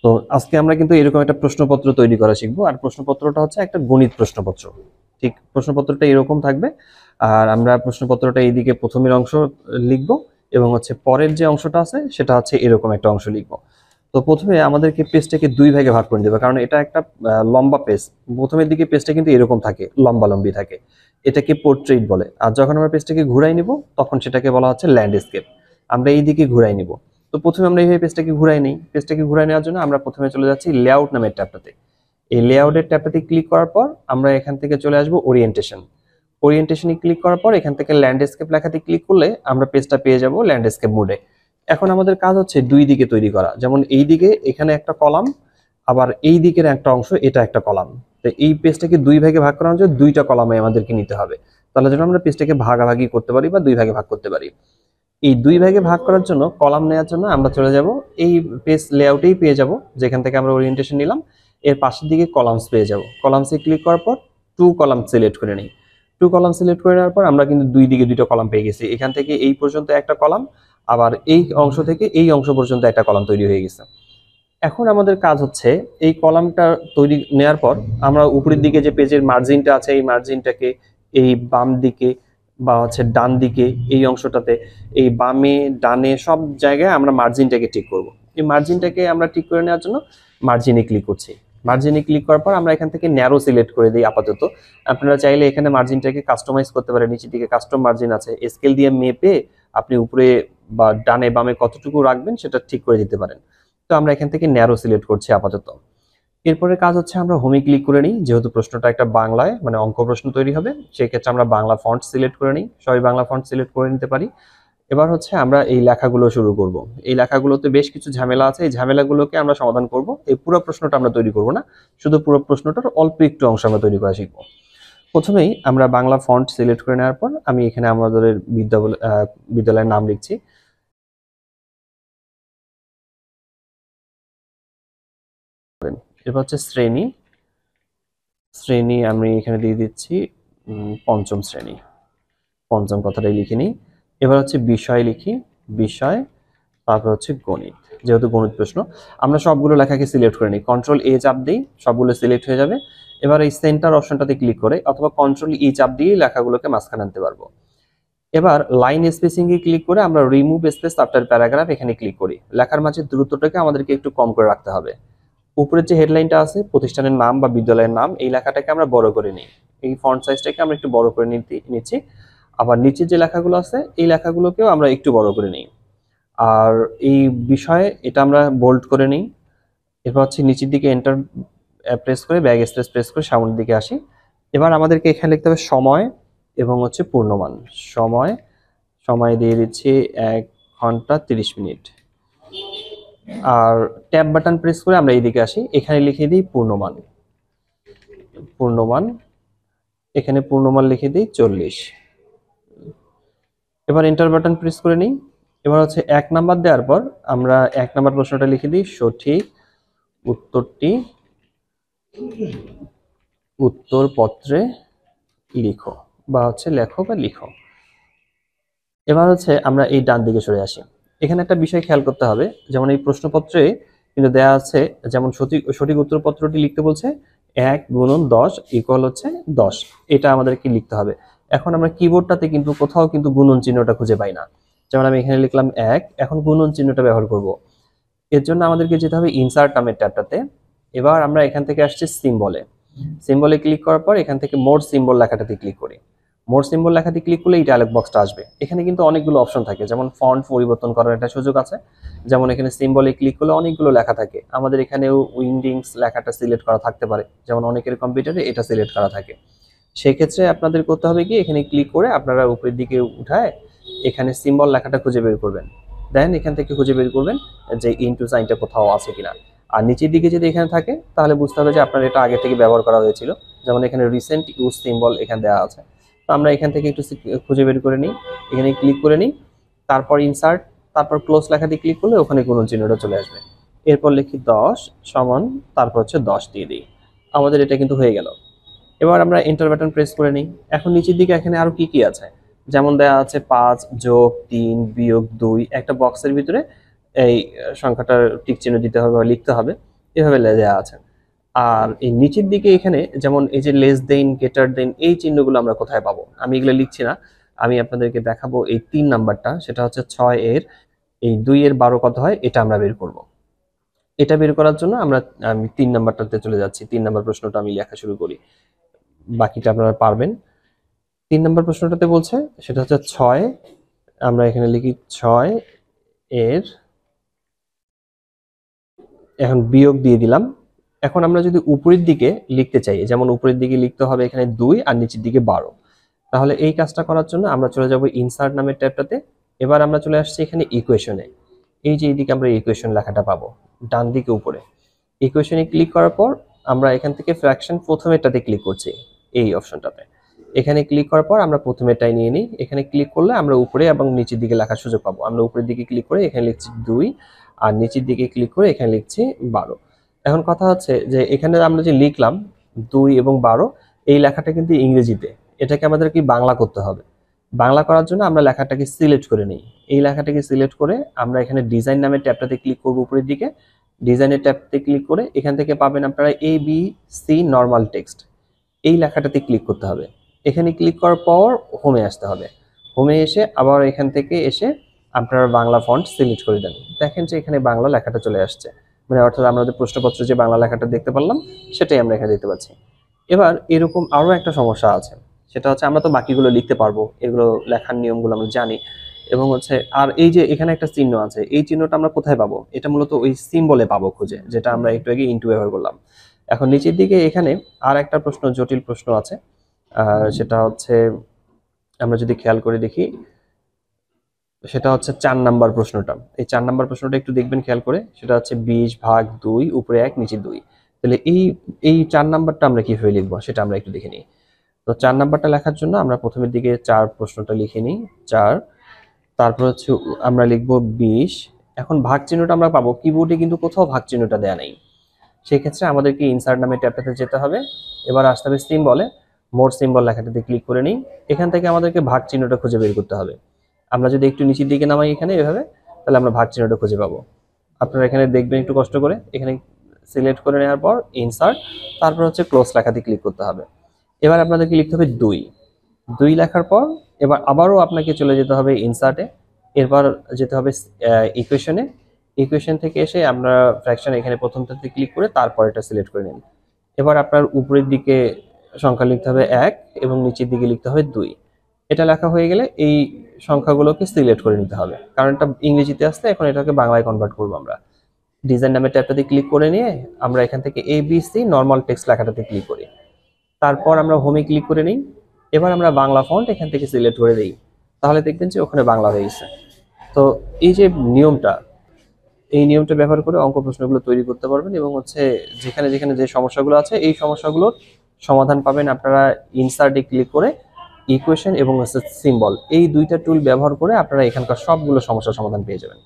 তো আজকে আমরা কিন্তু এরকম একটা প্রশ্নপত্র তৈরি করা শিখবো। আর প্রশ্নপত্রটা হচ্ছে একটা গণিত প্রশ্নপত্র। ঠিক প্রশ্নপত্রটা এরকম থাকবে। আর আমরা প্রশ্নপত্রটা এইদিকে প্রথমের অংশ লিখবো এবং হচ্ছে পরের যে অংশটা আছে সেটা হচ্ছে এরকম একটা অংশ লিখবো। তো প্রথমে আমাদেরকে পেজটাকে দুই ভাগে ভাগ করে দেবে, কারণ এটা একটা লম্বা পেজ। প্রথমের দিকে পেজটা কিন্তু এরকম থাকে, লম্বালম্বি থাকে, এটাকে পোর্ট্রেট বলে। আর যখন আমরা পেজটাকে ঘুরাই নিব তখন সেটাকে বলা হচ্ছে ল্যান্ডস্কেপ। আমরা এই দিকে ঘুরাই নিব। তো প্রথমে আমরা এইভাবে পেজটাকে ঘুরাই নিই। পেজটাকে ঘুরাই নেওয়ার জন্য আমরা প্রথমে চলে যাচ্ছি লেআউট নামের ট্যাবটাতে। এই লেআউটের ট্যাবটাতে ক্লিক করার পর আমরা এখান থেকে চলে আসবো ওরিয়েন্টেশন। ওরিয়েন্টেশনে ক্লিক করার পর এখান থেকে ল্যান্ডস্কেপ লেখাতে ক্লিক করলে আমরা পেজটা পেয়ে যাব ল্যান্ডস্কেপ মোডে। এখন আমাদের কাজ হচ্ছে দুই দিকে তৈরি করা, যেমন এই দিকে এখানে একটা কলাম, আবার এই দিকের একটা অংশ এটা একটা কলাম। তো এই পেজটাকে দুই ভাগে ভাগ করার জন্য দুইটা কলামে আমাদেরকে নিতে হবে। তাহলে যেন আমরা পেজটাকে ভাগাভাগি করতে পারি বা দুই ভাগে ভাগ করতে পারি। এই দুই ভাগে ভাগ করার জন্য কলাম নেওয়ার জন্য আমরা চলে যাব এই পেজ লেআউটেই পেয়ে যাব, যেখান থেকে আমরা ওরিয়েন্টেশন নিলাম এর পাশের দিকে কলামস পেয়ে যাব। কলামসে ক্লিক করার পর টু কলাম সিলেক্ট করে নিই। টু কলাম সিলেক্ট করে নেওয়ার পর আমরা কিন্তু দুই দিকে দুইটা কলাম পেয়ে গেছি। এখান থেকে এই পর্যন্ত একটা কলাম, আবার এই অংশ থেকে এই অংশ পর্যন্ত একটা কলাম তৈরি হয়ে গেছে। এখন আমাদের কাজ হচ্ছে এই কলামটা তৈরি নেওয়ার পর আমরা উপরের দিকে যে পেজের মার্জিনটা আছে এই মার্জিনটাকে এই বাম দিকে বা হচ্ছে ডান দিকে এই অংশটাতে এই বামে ডানে সব জায়গায় আমরা মার্জিনটাকে ঠিক করব। এই মার্জিনটাকে আমরা ঠিক করে নেওয়ার জন্য মার্জিনে ক্লিক করছি। মার্জিনে ক্লিক করার পর আমরা এখান থেকে ন্যারো সিলেক্ট করে দিই আপাতত। আপনারা চাইলে এখানে মার্জিনটাকে কাস্টমাইজ করতে পারেন। নিচের দিকে কাস্টম মার্জিন আছে, স্কেল দিয়ে মেপে আপনি উপরে বা ডানে বামে কতটুকু রাখবেন সেটা ঠিক করে দিতে পারেন। তো আমরা এখান থেকে ন্যারো সিলেক্ট করছি আপাতত। এরপরে কাজ হচ্ছে আমরা হোমে ক্লিক করে নিই, যেহেতু প্রশ্নটা একটা বাংলায় মানে অঙ্ক প্রশ্ন তৈরি হবে, সেই ক্ষেত্রে আমরা বাংলা ফন্ট সিলেক্ট করে নিই। সবাই বাংলা ফন্ট সিলেক্ট করে নিতে পারি। এবার হচ্ছে আমরা এই লেখাগুলো শুরু করব। এই লেখাগুলোতে বেশ কিছু ঝামেলা আছে, এই ঝামেলাগুলোকে আমরা সমাধান করব। এই পুরো প্রশ্নটা আমরা তৈরি করব না, শুধু পুরো প্রশ্নটার অল্প একটু অংশ আমরা তৈরি করা শিখব। প্রথমেই আমরা বাংলা ফন্ট সিলেক্ট করে নেওয়ার পর আমি এখানে আমাদের বিদ্যালয়ের নাম লিখছি। এবার হচ্ছে শ্রেণী। শ্রেণী আমি এখানে দিয়ে দিচ্ছি পঞ্চম শ্রেণী। পঞ্চম কথাটাই লিখে নিই। এবার হচ্ছে বিষয় লিখি, বিষয়, তারপর হচ্ছে গণিত। যেহেতু গণিত প্রশ্ন আমরা সবগুলো লেখাকে সিলেক্ট করে নিই, কন্ট্রোল এ চাপ দিই, সবগুলো সিলেক্ট হয়ে যাবে। এবার এই সেন্টার অপশনটাতে ক্লিক করে অথবা কন্ট্রোল ই চাপ দিয়ে লেখাগুলোকে মাঝখানে আনতে পারবো। এবার লাইন স্পেসিং এ ক্লিক করে আমরা রিমুভ স্পেস আফটার প্যারাগ্রাফ এখানে ক্লিক করি। লেখার মাঝে দূরত্বটাকে আমাদেরকে একটু কম করে রাখতে হবে। উপরের যে হেডলাইনটা আছে প্রতিষ্ঠানের নাম বা বিদ্যালয়ের নাম, এই লেখাটাকে আমরা বড় করে নিই। এই ফন্ট সাইজটাকে আমরা একটু বড় করে নিচ্ছি। আবার নিচের যে লেখাগুলো আছে এই লেখাগুলোকেও আমরা একটু বড় করে নিই। আর এই বিষয়ে এটা আমরা বোল্ড করে নিই। এরপর হচ্ছে নিচের দিকে এন্টার প্রেস করে ব্যাক স্পেস প্রেস করে সামনের দিকে আসি। এবার আমাদেরকে এখানে লিখতে হবে সময় এবং হচ্ছে পূর্ণমান। সময়, সময় দিয়ে দিচ্ছি 1 ঘন্টা 30 মিনিট। আর ট্যাব বাটন প্রেস করে আমরা এইদিকে আসি, এখানে লিখে দিই পূর্ণমান। পূর্ণমান, এখানে পূর্ণমান লিখে দিই 40। এবার এন্টার বাটন প্রেস করে নিই। এবার হচ্ছে 1 নাম্বার দেওয়ার পর আমরা 1 নাম্বার প্রশ্নটা লিখে দিই, সঠিক উত্তরটি উত্তরপত্রে লিখো বা হচ্ছে লেখো বা লিখো। এবার হচ্ছে আমরা এই ডান দিকে সরে আসি। এখানে একটা বিষয় খেয়াল করতে হবে, যেমন এই প্রশ্নপত্রে কিন্তু দেয়া আছে, যেমন সঠিক উত্তরপত্রটি লিখতে বলছে 1 গুণন 10 ইকুয়াল হচ্ছে 10, এটা আমাদেরকে লিখতে হবে। এখন আমরা কিবোর্ডটাতে কিন্তু কোথাও কিন্তু গুণন চিহ্নটা খুঁজে পাই না। যেমন আমি এখানে লিখলাম 1, এখন গুণন চিহ্নটা ব্যবহার করব। এর জন্য আমাদেরকে যেতে হবে ইনসার্ট নামের ট্যাবটাতে। এবার আমরা এখান থেকে আসছি সিম্বলে। সিম্বলে ক্লিক করার পর এখান থেকে মোর সিম্বল লেখাটাতে ক্লিক করি। মোর সিম্বল লেখাতে ক্লিক করলে এই ডায়লগ বক্সটা আসবে। এখানে কিন্তু অনেকগুলো অপশন থাকে, যেমন ফন্ট পরিবর্তন করার একটা সুযোগ আছে। যেমন এখানে সিম্বলে ক্লিক করলে অনেকগুলো লেখা থাকে, আমাদের এখানেও উইন্ডিংস লেখাটা সিলেক্ট করা থাকতে পারে, যেমন অনেকের কম্পিউটারে এটা সিলেক্ট করা থাকে। সেই ক্ষেত্রে আপনাদের করতে হবে কি, এখানে ক্লিক করে আপনারা উপরের দিকে উঠায় এখানে সিম্বল লেখাটা খুঁজে বের করবেন। দেন এখান থেকে খুঁজে বের করবেন যে ইনটু সাইনটা কোথাও আছে কিনা। আর নিচের দিকে যদি এখানে থাকে তাহলে বুঝতে হবে যে আপনার এটা আগে থেকে ব্যবহার করা হয়েছিল। যেমন এখানে রিসেন্ট ইউজ সিম্বল এখানে দেওয়া আছে। তো আমরা এখান থেকে একটু খুঁজে বের করে নিই, এখানে ক্লিক করে নিই, তারপর ইনসার্ট, তারপর ক্লোজ লেখাতে ক্লিক করলে ওখানে গুণন চিহ্নটা চলে আসবে। এরপর লিখি 10 সমান, তারপর হচ্ছে 10 দিয়ে দিই। আমাদের এটা কিন্তু হয়ে গেল। এবার আমরা এন্টার বাটন প্রেস করে নিই। এখন নিচের দিকে এখানে আরো কি কি আছে, যেমন দেওয়া আছে 5 যোগ 3 বিয়োগ 2, একটা বক্সের ভিতরে এই সংখ্যাটার টিক চিহ্ন দিতে হবে বা লিখতে হবে। এভাবে দেওয়া আছে। আর এই নিচের দিকে এখানে যেমন এই যে লেস দেন, গ্রেটার দেন, এই চিহ্নগুলো আমরা কোথায় পাবো? আমি এগুলো লিখছি না, আমি আপনাদেরকে দেখাবো এই 3 নাম্বারটা, সেটা হচ্ছে 6 এর এই 2 এর 12 কত হয় এটা আমরা বের করব। এটা বের করার জন্য আমি 3 নাম্বারটাতে চলে যাচ্ছি। 3 নাম্বার প্রশ্নটা আমি লেখা শুরু করি, বাকিটা আপনারা পারবেন। 3 নাম্বার প্রশ্নটাতে বলছে সেটা হচ্ছে 6, আমরা এখানে লিখি 6 এর, এখন বিয়োগ দিয়ে দিলাম। এখন আমরা যদি উপরের দিকে লিখতে চাই, যেমন উপরের দিকে লিখতে হবে এখানে 2 আর নিচের দিকে 12, তাহলে এই কাজটা করার জন্য আমরা চলে যাব ইনসার্ট নামের ট্যাবটাতে। এবার আমরা চলে আসছি এখানে ইকুয়েশনে। এই যে এইদিকে আমরা ইকুয়েশন লেখাটা পাবো ডান দিকে উপরে। ইকুয়েশনে ক্লিক করার পর আমরা এখান থেকে ফ্র্যাকশন প্রথমেরটাতে ক্লিক করছি, এই অপশনটাতে। এখানে ক্লিক করার পর আমরা প্রথমেরটাই নিয়ে নিই। এখানে ক্লিক করলে আমরা উপরে এবং নিচের দিকে লেখার সুযোগ পাবো। আমরা উপরের দিকে ক্লিক করে এখানে লিখছি 2 আর নিচের দিকে ক্লিক করে এখানে লিখছি 12। এখন কথা হচ্ছে যে এখানে আমরা যে লিখলাম 2 এবং 12, এই লেখাটা কিন্তু ইংরেজিতে, এটাকে আমাদের কি বাংলা করতে হবে। বাংলা করার জন্য আমরা লেখাটাকে সিলেক্ট করে নিই। এই লেখাটাকে সিলেক্ট করে আমরা এখানে ডিজাইন নামের ট্যাবটাতে ক্লিক করব উপরের দিকে। ডিজাইনের ট্যাবতে ক্লিক করে এখান থেকে পাবেন আপনারা ABC নর্মাল টেক্সট, এই লেখাটাতে ক্লিক করতে হবে। এখানে ক্লিক করার পর হোমে আসতে হবে। হোমে এসে আবার এখান থেকে এসে আপনারা বাংলা ফন্ট সিলেক্ট করে দেন। দেখেন যে এখানে বাংলা লেখাটা চলে আসছে, মানে অর্থাৎ আমরা যে প্রশ্নপত্র যে বাংলা লেখাটা দেখতে পারলাম সেটাই আমরা এখানে দেখতে পাচ্ছি। এবার এরকম আরো একটা সমস্যা আছে, সেটা হচ্ছে আমরা তো বাকিগুলো লিখতে পারবো, এগুলো লেখার নিয়মগুলো আমরা জানি, এবং হচ্ছে আর এই যে এখানে একটা চিহ্ন আছে, এই চিহ্নটা আমরা কোথায় পাবো? এটা মূলত ওই সিম্বলে পাবো খুঁজে, যেটা আমরা একটু আগে ইনটু ব্যবহার করলাম। এখন নিচের দিকে এখানে আর একটা প্রশ্ন, জটিল প্রশ্ন আছে, সেটা হচ্ছে আমরা যদি খেয়াল করে দেখি, সেটা হচ্ছে 4 নাম্বার প্রশ্নটা। এই 4 নাম্বার প্রশ্নটা একটু দেখবেন খেয়াল করে, সেটা হচ্ছে 20/2 উপরে 1 নিচে 2। তাহলে এই 4 নাম্বারটা আমরা কিভাবে লিখবো সেটা আমরা একটু দেখে নিই। তো 4 নাম্বারটা লেখার জন্য আমরা প্রথমের দিকে 4 প্রশ্নটা লিখে নিই, 4, তারপর হচ্ছে আমরা লিখবো 20। এখন ভাগ চিহ্নটা আমরা পাবো, কিবোর্ডে কিন্তু কোথাও ভাগ চিহ্নটা দেয়া নেই। সেই ক্ষেত্রে আমাদেরকে ইনসার্ট নামে ট্যাবটাতে যেতে হবে। এবার আসতে হবে সিম্বলে, মোর সিম্বল লেখাটাতে ক্লিক করে নিই। এখান থেকে আমাদেরকে ভাগ চিহ্নটা খুঁজে বের করতে হবে। আমরা যদি একটু নিচের দিকে নামাই এখানে এভাবে, তাহলে আমরা ভাগ চিহ্নটা খুঁজে পাবো। আপনারা এখানে দেখবেন একটু কষ্ট করে, এখানে সিলেক্ট করে নেওয়ার পর ইনসার্ট, তারপর হচ্ছে ক্লোজ লেখাতে ক্লিক করতে হবে। এবার আপনাদেরকে লিখতে হবে 2 লেখার পর এবার আবারও আপনাকে চলে যেতে হবে ইনসার্টে, এরপর যেতে হবে ইকুয়েশনে। ইকুয়েশন থেকে এসে আমরা ফ্র্যাকশন এখানে প্রথমটাতে ক্লিক করে তারপর এটা সিলেক্ট করে নিন। এবার আপনার উপরের দিকে সংখ্যা লিখতে হবে 1 এবং নিচের দিকে লিখতে হবে 2। এটা লেখা হয়ে গেলে এই সংখ্যাগুলোকে সিলেক্ট করে নিতে হবে, কারণ এটা ইংরেজিতে আসছে, এখন এটাকে বাংলায় কনভার্ট করবো আমরা। ডিজাইন নামের ট্যাবটাতে ক্লিক করে নিয়ে আমরা এখান থেকে ABC নর্মাল টেক্সট লেখাটাতে ক্লিক করি, তারপর আমরা হোমে ক্লিক করে নিই। এবার আমরা বাংলা ফন্ট এখান থেকে সিলেক্ট করে দিই, তাহলে দেখবেন যে ওখানে বাংলা হয়ে গেছে। তো এই যে নিয়মটা, এই নিয়মটা ব্যবহার করে অঙ্ক প্রশ্নগুলো তৈরি করতে পারবেন, এবং হচ্ছে যেখানে যেখানে যে সমস্যাগুলো আছে এই সমস্যাগুলোর সমাধান পাবেন আপনারা ইনসার্টে ক্লিক করে। ইকুয়েশন এবং হচ্ছে সিম্বল, এই দুইটা টুল ব্যবহার করে আপনারা এখানকার সবগুলো সমস্যার সমাধান পেয়ে যাবেন।